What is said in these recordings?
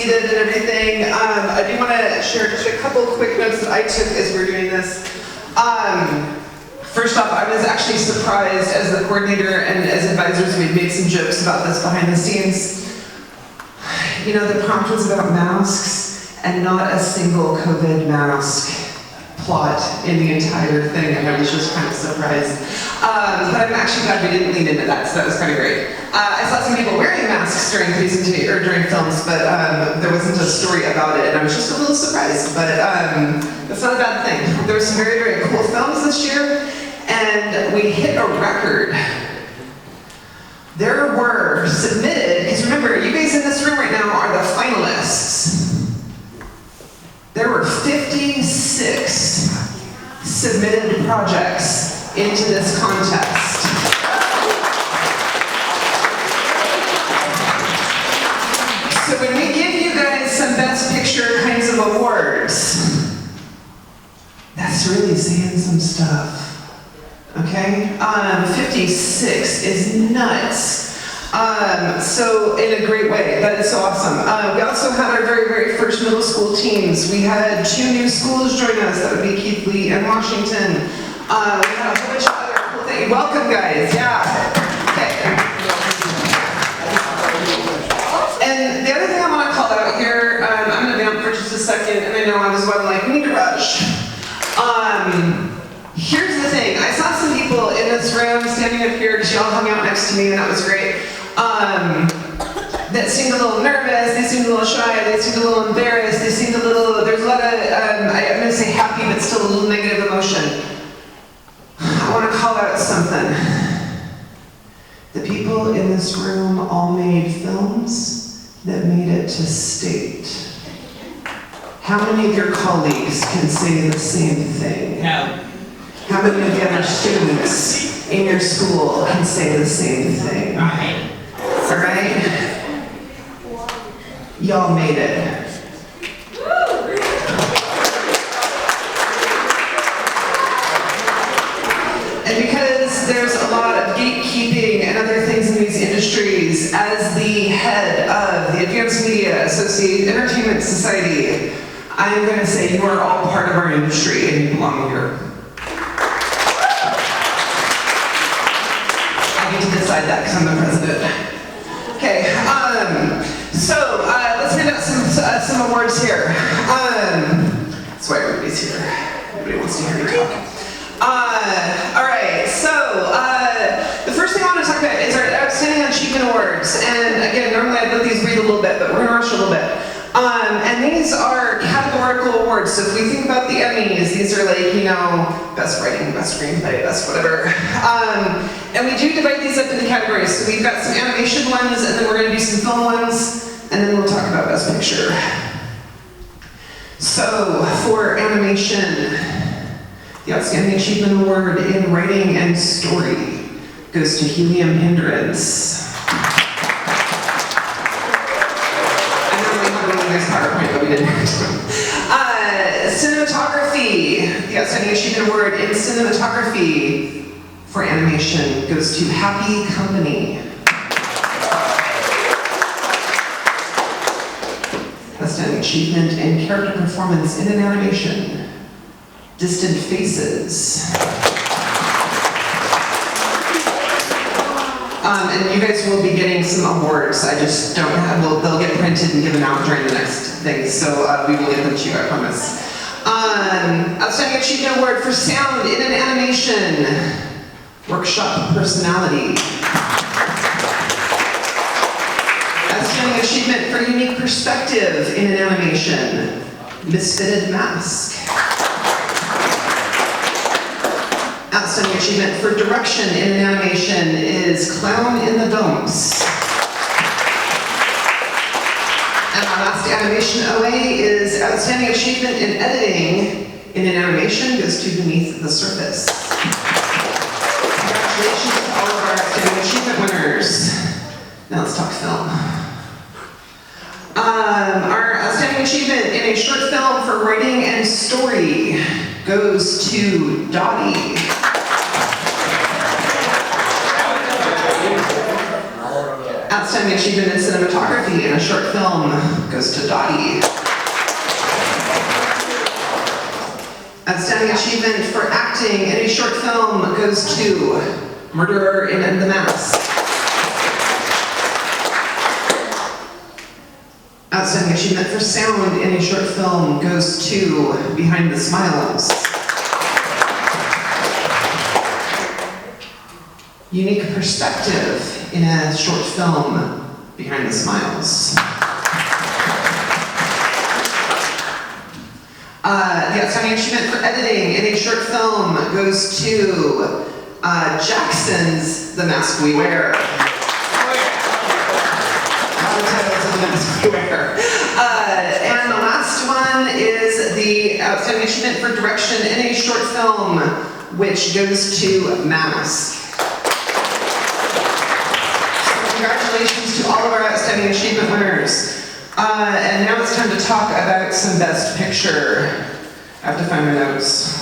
seated and everything, I do want to share just a couple quick notes that I took as we were doing this. First off, I was actually surprised as the coordinator and as advisors, we'd made some jokes about this behind the scenes. You know, the prompt was about masks and not a single COVID mask plot in the entire thing, and I was just kind of surprised. But I'm actually glad we didn't lean into that, so that was kind of great. I saw some people wearing masks during presentation or during films, but there wasn't a story about it, and I was just a little surprised. But that's not a bad thing. There were some very, very cool films this year, and we hit a record. There were submitted, because remember, you guys in this room right now are the finalists. There were 56 submitted projects into this contest. So when we give you guys some Best Picture kinds of awards, that's really saying some stuff. Okay? 56 is nuts. So in a great way, that is so awesome. We also had our very, very first middle school teams. We had 2 new schools join us. That would be Keithley and Washington. We had a whole bunch of other cool things. Welcome, guys. Yeah. Okay. And the other thing I want to call out here, I'm going to vamp for just a second, and I know I was one like, we need to rush. Here's the thing. I saw some people in this room standing up here because y'all hung out next to me, and that was great. That seemed a little nervous, they seemed a little shy, they seemed a little embarrassed, they seemed a little, there's a lot of, I'm going to say happy, but still a little negative emotion. I want to call out something. The people in this room all made films that made it to state. How many of your colleagues can say the same thing? No. How many of the other students in your school can say the same thing? Right. All right? Y'all made it. And because there's a lot of gatekeeping and other things in these industries, as the head of the Advanced Media Entertainment Society, I'm going to say you are all part of our industry and you belong here. I get to decide that because I'm the president. Okay, so let's hand out some awards here. That's why everybody's here. Everybody wants to hear me talk. All right, so the first thing I want to talk about is our Outstanding Achievement Awards. And again, normally I let these breathe a little bit, but we're going to rush a little bit. And these are categorical awards. So if we think about the AMES, these are like, you know, best writing, best screenplay, best whatever. And we do divide these up into categories. So we've got some animation ones, and then we're going to do some film ones, and then we'll talk about best picture. So for animation, the Outstanding Achievement Award in Writing and Story goes to Helium Hindrance. PowerPoint, but we didn't. Cinematography, the Outstanding Achievement Award in Cinematography for animation goes to Happy Company. Outstanding Achievement in Character Performance in an Animation, Distant Faces. And you guys will be getting some awards. I just don't have, well, they'll get printed and given out during the next thing, so we will get them to you, I promise. Outstanding Achievement Award for Sound in an Animation, Workshop Personality. Outstanding Achievement for Unique Perspective in an Animation, Misfitted Mask. Outstanding Achievement for Direction in an Animation is Clown in the Dumps. And our last animation OA is Outstanding Achievement in Editing in an Animation goes to Beneath the Surface. Congratulations to all of our Outstanding Achievement winners. Now let's talk film. Our Outstanding Achievement in a Short Film for Writing and Story goes to Dottie. Outstanding achievement in cinematography in a short film goes to Dottie. Outstanding achievement for acting in a short film goes to Murderer in The Mask. Outstanding achievement for sound in a short film goes to Behind the Smiles. Unique perspective in a short film, Behind the Smiles. The outstanding achievement for editing in a short film goes to Jackson's The Mask We Wear. And the last one is the outstanding achievement for direction in a short film, which goes to Mask. Congratulations to all of our outstanding achievement winners. And now it's time to talk about some Best Picture. I have to find my notes.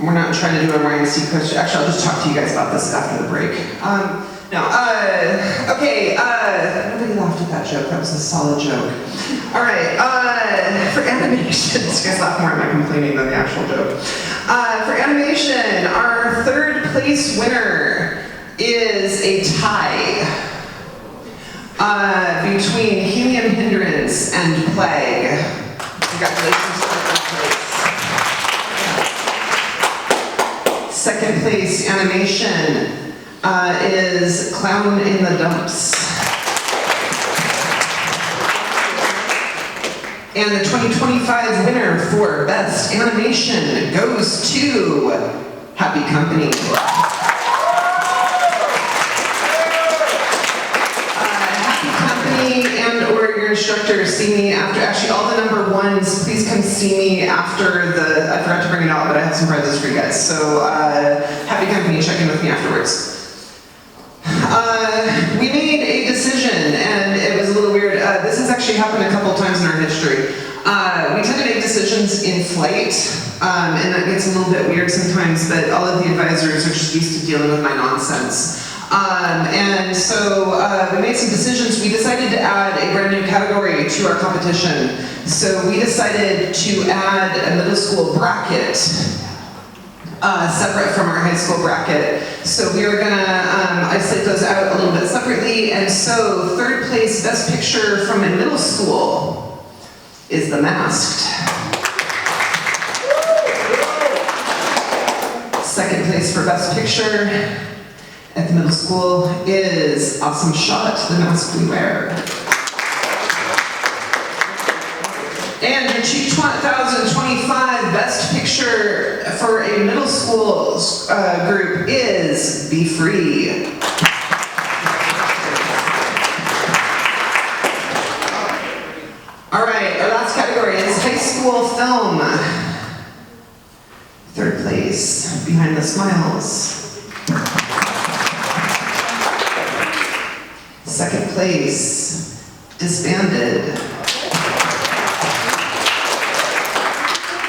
We're not trying to do a Ryan Seacrest. Actually, I'll just talk to you guys about this after the break. Okay, nobody laughed at that joke. That was a solid joke. All right, for animation, you guys laugh more at my complaining than the actual joke. For animation, our third place winner is a tie between Helium Hindrance and Plague. Congratulations to the third place. Second place animation is Clown in the Dumps. And the 2025 winner for Best Animation goes to Happy Company. Your instructor see me after, actually all the number ones, please come see me after I forgot to bring it out, but I have some prizes for you guys. So, Happy Company, check in with me afterwards. We made a decision, and it was a little weird. This has actually happened a couple times in our history. We tend to make decisions in flight, and that gets a little bit weird sometimes, but all of the advisors are just used to dealing with my nonsense. And so we made some decisions. We decided to add a brand new category to our competition. So we decided to add a middle school bracket separate from our high school bracket. So we are gonna isolate those out a little bit separately. And so third place Best Picture from a middle school is The Masked. Second place for Best Picture at the middle school is Awesome Shot, The Mask We Wear. And your 2025 Best Picture for a middle school group is Be Free. All right, our last category is high school film. Third place, Behind the Smiles. Second place, Disbanded.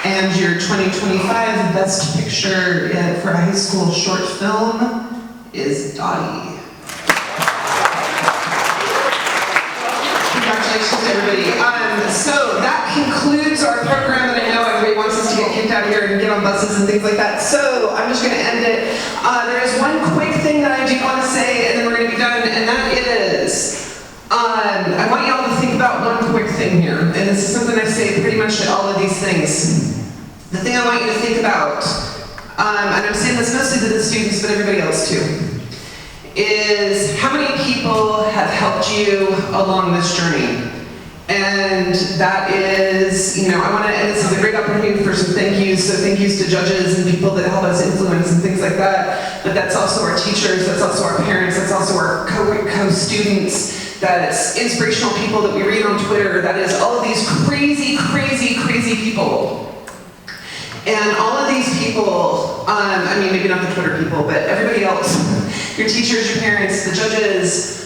And your 2025 Best Picture for a high school short film is Dottie. Congratulations to everybody. So that concludes our program, and I know everybody wants us to get kicked out of here and get on buses and things like that. So I'm just going to end it. There is one quick thing that I do want to say, and then we're going to be done, and that is, I want you all to think about one quick thing here, and this is something I say pretty much at all of these things. The thing I want you to think about, and I'm saying this mostly to the students, but everybody else too, is how many people have helped you along this journey? And that is, I want to, and this is a great opportunity for some thank yous, so thank yous to judges and people that help us influence and things like that, but that's also our teachers, that's also our parents, that's also our co-students, that's inspirational people that we read on Twitter, that is all of these crazy, crazy, crazy people. And all of these people, maybe not the Twitter people, but everybody else, your teachers, your parents, the judges,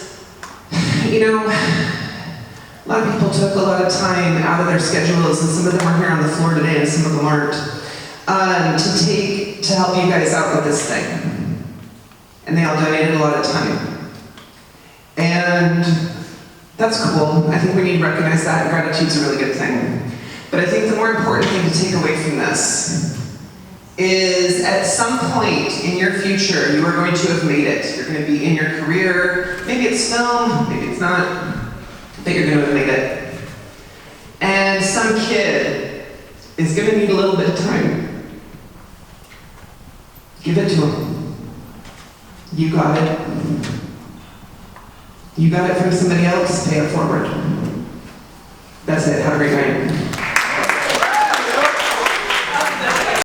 a lot of people took a lot of time out of their schedules, and some of them are here on the floor today, and some of them aren't, to help you guys out with this thing. And they all donated a lot of time. And that's cool. I think we need to recognize that. Gratitude's a really good thing. But I think the more important thing to take away from this is at some point in your future, you are going to have made it. You're going to be in your career. Maybe it's film, maybe it's not, but you're going to have made it. And some kid is going to need a little bit of time. Give it to him. You got it. You got it from somebody else, pay it forward. That's it. Have a great night.